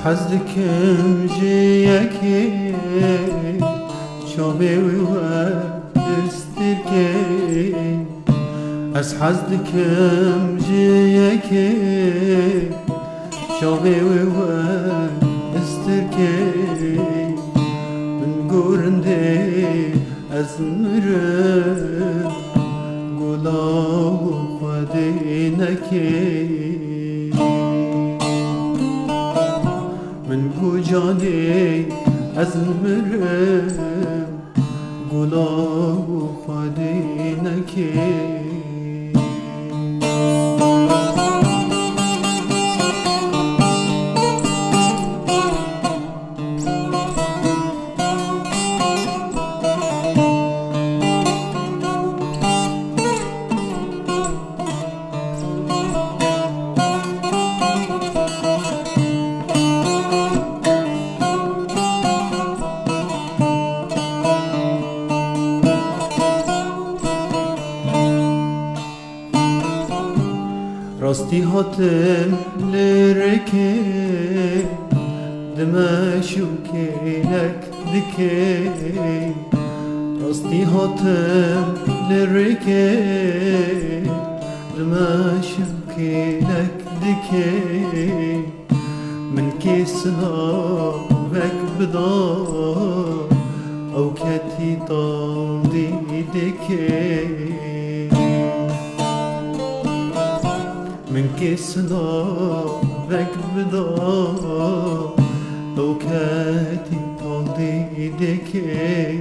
حزدكم جيكي شوبي واستركي حزدكم جيكي شوبي واستركي من قرندي أزمرم قلاو خدينكي من کجانی از مرم گلاب خودی نکی راستی هاتم لرکه دمشو کینک دکه راستی هاتم لرکه دمشو کینک دکه من کسنا وک بدا او کتی طالدی دکه من كسنا بك بدا لو كاتي طالدي دكي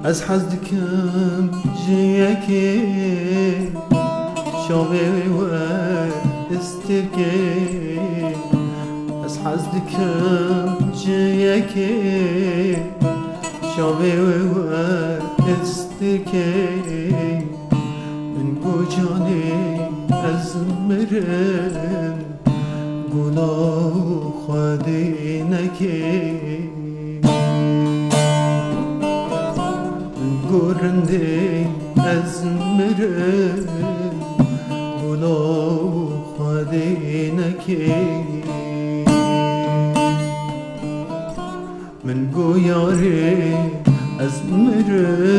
از حزدكم جيكي شوبي واستركي از حزدكم جيكي شوبي واستركي من کجانی از مرم گناه خودی نکی من گرنده از مرم گناه خودی نکی من گویاره از مرم